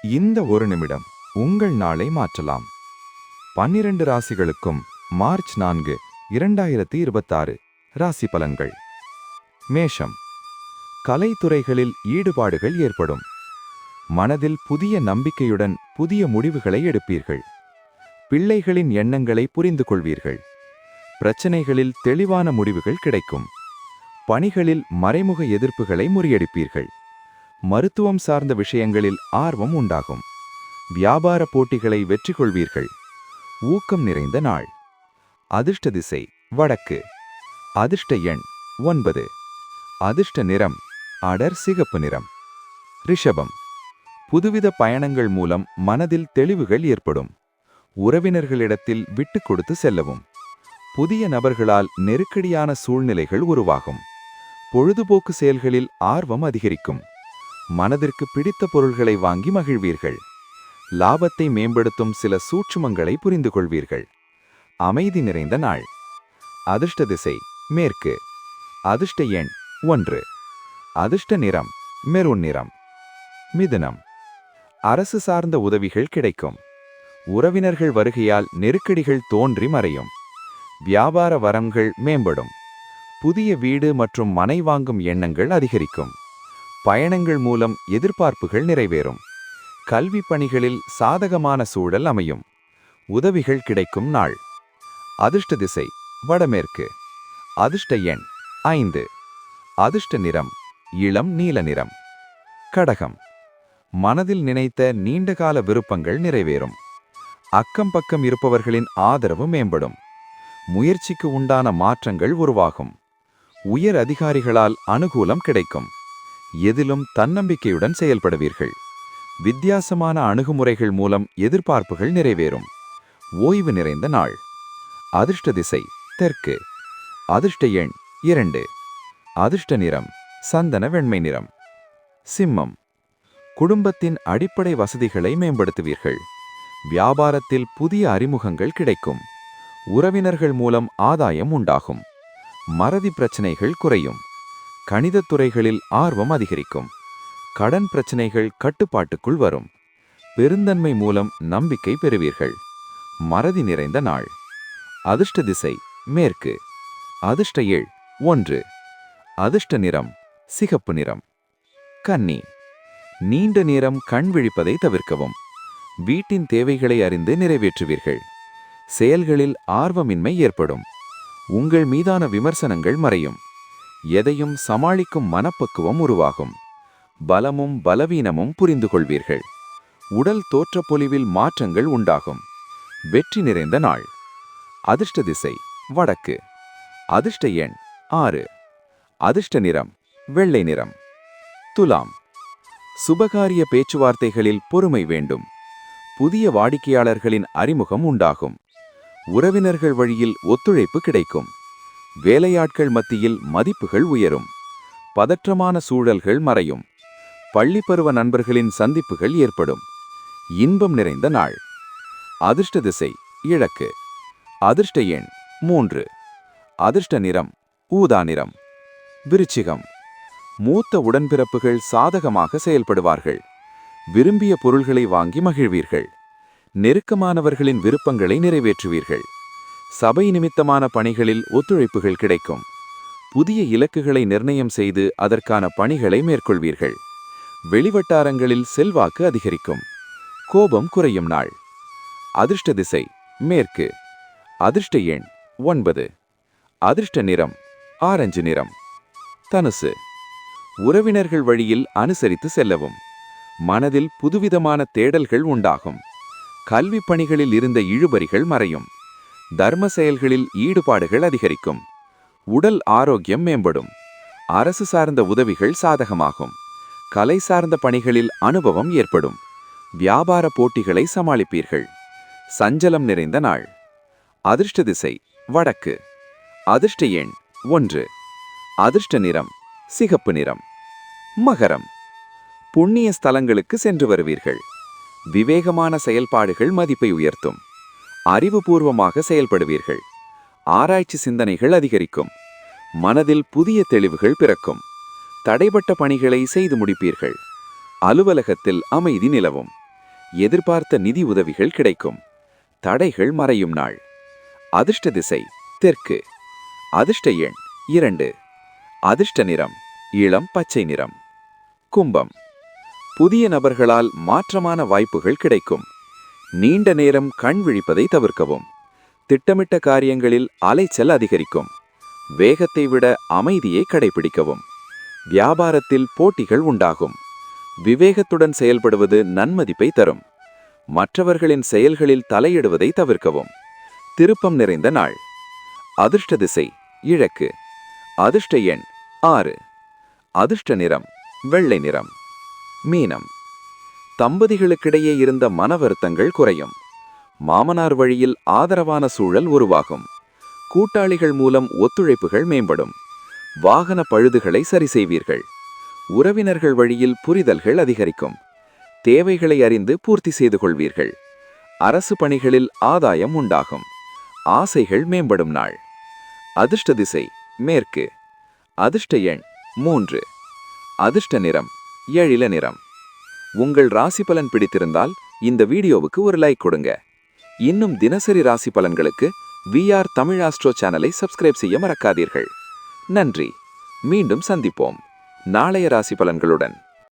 இந்த ஒரு நிமிடம் உங்கள் நாளை மாற்றலாம். 12 ராசிகளுக்கும் மார்ச் 4, 2026 ராசி பலன்கள். மேஷம். கலைத்துறைகளில் ஈடுபாடுகள் ஏற்படும். மனதில் புதிய நம்பிக்கையுடன் புதிய முடிவுகளை எடுப்பீர்கள். பிள்ளைகளின் எண்ணங்களை புரிந்து கொள்வீர்கள். பிரச்சனைகளில் தெளிவான முடிவுகள் கிடைக்கும். பணிகளில் மறைமுக எதிர்ப்புகளை முறியடிப்பீர்கள். மருத்துவம் சார்ந்த விஷயங்களில் ஆர்வம் உண்டாகும். வியாபார போட்டிகளை வெற்றி கொள்வீர்கள். ஊக்கம் நிறைந்த நாள். அதிர்ஷ்ட திசை வடக்கு. அதிர்ஷ்ட எண் 9. அதிர்ஷ்ட நிறம் அடர் சிகப்பு நிறம். ரிஷபம். புதுவித பயணங்கள் மூலம் மனதில் தெளிவுகள் ஏற்படும். உறவினர்களிடத்தில் விட்டு கொடுத்து செல்லவும். புதிய நபர்களால் நெருக்கடியான சூழ்நிலைகள் உருவாகும். பொழுதுபோக்கு செயல்களில் ஆர்வம் அதிகரிக்கும். மனதிற்கு பிடித்த பொருள்களை வாங்கி மகிழ்வீர்கள். லாபத்தை மேம்படுத்தும் சில சூட்சுமங்களை புரிந்து கொள்வீர்கள். அமைதி நிறைந்த நாள். அதிர்ஷ்ட திசை மேற்கு. அதிர்ஷ்ட எண் 1. அதிர்ஷ்ட நிறம் மெரூன் நிறம். மிதுனம். அரசு சார்ந்த உதவிகள் கிடைக்கும். உறவினர்கள் வருகையால் நெருக்கடிகள் தோன்றி மறையும். வியாபார வரங்கள் மேம்படும். புதிய வீடு மற்றும் மனை வாங்கும் எண்ணங்கள் அதிகரிக்கும். பயணங்கள் மூலம் எதிர்பார்ப்புகள் நிறைவேறும். கல்வி பணிகளில் சாதகமான சூழல் அமையும். உதவிகள் கிடைக்கும் நாள். அதிர்ஷ்ட திசை வடமேற்கு. அதிர்ஷ்ட எண் 5. அதிர்ஷ்ட நிறம் இளம் நீல நிறம். கடகம். மனதில் நினைத்த நீண்டகால விருப்பங்கள் நிறைவேறும். அக்கம் பக்கம் இருப்பவர்களின் ஆதரவு மேம்படும். முயற்சிக்கு உண்டான மாற்றங்கள் உருவாகும். உயர் அதிகாரிகளால் அனுகூலம் கிடைக்கும். எதிலும் தன்னம்பிக்கையுடன் செயல்படுவீர்கள். வித்தியாசமான அணுகுமுறைகள் மூலம் எதிர்பார்ப்புகள் நிறைவேறும். ஓய்வு நிறைந்த நாள். அதிர்ஷ்ட திசை தெற்கு. அதிர்ஷ்ட எண் 2. அதிர்ஷ்ட நிறம் சந்தன வெண்மை நிறம். சிம்மம். குடும்பத்தின் அடிப்படை வசதிகளை மேம்படுத்துவீர்கள். வியாபாரத்தில் புதிய அறிமுகங்கள் கிடைக்கும். உறவினர்கள் மூலம் ஆதாயம் உண்டாகும். மறதி பிரச்சனைகள் குறையும். கணிதத் துறைகளில் ஆர்வம் அதிகரிக்கும். கடன் பிரச்சனைகள் கட்டுப்பாட்டுக்குள் வரும். பெருந்தன்மை மூலம் நம்பிக்கை பெறுவீர்கள். மறதி நிறைந்த நாள். அதிர்ஷ்ட திசை மேற்கு. அதிர்ஷ்ட எண் 1. அதிர்ஷ்ட நிறம் சிகப்பு நிறம். கன்னி. நீண்ட நேரம் கண் விழிப்பதை தவிர்க்கவும். வீட்டின் தேவைகளை அறிந்து நிறைவேற்றுவீர்கள். செயல்களில் ஆர்வமின்மை ஏற்படும். உங்கள் மீதான விமர்சனங்கள் மறையும். எதையும் சமாளிக்கும் மனப்பக்குவம் உருவாகும். பலமும் பலவீனமும் புரிந்து கொள்வீர்கள். உடல் தோற்றப்பொலிவில் மாற்றங்கள் உண்டாகும். வெற்றி நிறைந்த நாள். அதிர்ஷ்ட திசை வடக்கு. அதிர்ஷ்ட எண் 6. அதிர்ஷ்ட நிறம் வெள்ளை நிறம். துலாம். சுபகாரிய பேச்சுவார்த்தைகளில் பொறுமை வேண்டும். புதிய வாடிக்கையாளர்களின் அறிமுகம் உண்டாகும். உறவினர்கள் வழியில் ஒத்துழைப்பு கிடைக்கும். வேலையாட்கள் மத்தியில் மதிப்புகள் உயரும். பதற்றமான சூழல்கள் மறையும். பள்ளிப்பருவ நண்பர்களின் சந்திப்புகள் ஏற்படும். இன்பம் நிறைந்த நாள். அதிர்ஷ்ட திசை கிழக்கு. அதிர்ஷ்ட எண் 3. அதிர்ஷ்ட நிறம் ஊதா நிறம். விருச்சிகம். மூத்த உடன்பிறப்புகள் சாதகமாக செயல்படுவார்கள். விரும்பிய பொருள்களை வாங்கி மகிழ்வீர்கள். நெருக்கமானவர்களின் விருப்பங்களை நிறைவேற்றுவீர்கள். சபை நிமித்தமான பணிகளில் ஒத்துழைப்புகள் கிடைக்கும். புதிய இலக்குகளை நிர்ணயம் செய்து அதற்கான பணிகளை மேற்கொள்வீர்கள். வெளிவட்டாரங்களில் செல்வாக்கு அதிகரிக்கும். கோபம் குறையும் நாள். அதிர்ஷ்ட திசை மேற்கு. அதிர்ஷ்ட எண் 9. அதிர்ஷ்ட நிறம் ஆரஞ்சு நிறம். தனுசு. உறவினர்கள் வழியில் அனுசரித்து செல்லவும். மனதில் புதுவிதமான தேடல்கள் உண்டாகும். கல்வி பணிகளில் இருந்த இழுபறிகள் மறையும். தர்ம செயல்களில் ஈடுபாடுகள் அதிகரிக்கும். உடல் ஆரோக்கியம் மேம்படும். அரசு சார்ந்த உதவிகள் சாதகமாகும். கலை சார்ந்த பணிகளில் அனுபவம் ஏற்படும். வியாபார போட்டிகளை சமாளிப்பீர்கள். சஞ்சலம் நிறைந்த நாள். அதிர்ஷ்ட திசை வடக்கு. அதிர்ஷ்ட எண் 1. அதிர்ஷ்ட நிறம் சிகப்பு நிறம். மகரம். புண்ணிய ஸ்தலங்களுக்கு சென்று வருவீர்கள். விவேகமான செயல்பாடுகள் மதிப்பை உயர்த்தும். அறிவுபூர்வமாக செயல்படுவீர்கள். ஆராய்ச்சி சிந்தனைகள் அதிகரிக்கும். மனதில் புதிய தெளிவுகள் பிறக்கும். தடைபட்ட பணிகளை செய்து முடிப்பீர்கள். அலுவலகத்தில் அமைதி நிலவும். எதிர்பார்த்த நிதி உதவிகள் கிடைக்கும். தடைகள் மறையும் நாள். அதிர்ஷ்ட திசை தெற்கு. அதிர்ஷ்ட எண் 2. அதிர்ஷ்ட நிறம் இளம் பச்சை நிறம். கும்பம். புதிய நபர்களால் மாற்றமான வாய்ப்புகள் கிடைக்கும். நீண்ட நேரம் கண் விழிப்பதை தவிர்க்கவும். திட்டமிட்ட காரியங்களில் அலைச்சல் அதிகரிக்கும். வேகத்தை விட அமைதியை கடைபிடிக்கவும். வியாபாரத்தில் போட்டிகள் உண்டாகும். விவேகத்துடன் செயல்படுவது நன்மதிப்பை தரும். மற்றவர்களின் செயல்களில் தலையிடுவதை தவிர்க்கவும். திருப்பம் நிறைந்த நாள். அதிர்ஷ்ட திசை கிழக்கு. அதிர்ஷ்ட எண் 6. அதிர்ஷ்ட நிறம் வெள்ளை நிறம். மீனம். தம்பதிகளுக்கிடையே இருந்த மன வருத்தங்கள் குறையும். மாமனார் வழியில் ஆதரவான சூழல் உருவாகும். கூட்டாளிகள் மூலம் ஒத்துழைப்புகள் மேம்படும். வாகன பழுதுகளை சரி செய்வீர்கள். உறவினர்கள் வழியில் புரிதல்கள் அதிகரிக்கும். தேவைகளை அறிந்து பூர்த்தி செய்து கொள்வீர்கள். அரசு பணிகளில் ஆதாயம் உண்டாகும். ஆசைகள் மேம்படும் நாள். அதிர்ஷ்ட திசை மேற்கு. அதிர்ஷ்ட எண் 3. அதிர்ஷ்ட நிறம் எழில நிறம். உங்கள் ராசி பலன் பிடித்திருந்தால் இந்த வீடியோவுக்கு ஒரு லைக் கொடுங்க. இன்னும் தினசரி ராசி பலன்களுக்கு VR தமிழ் ஆஸ்ட்ரோ சேனலை சப்ஸ்கிரைப் செய்ய மறக்காதீர்கள். நன்றி. மீண்டும் சந்திப்போம் நாளைய ராசி பலன்களுடன்.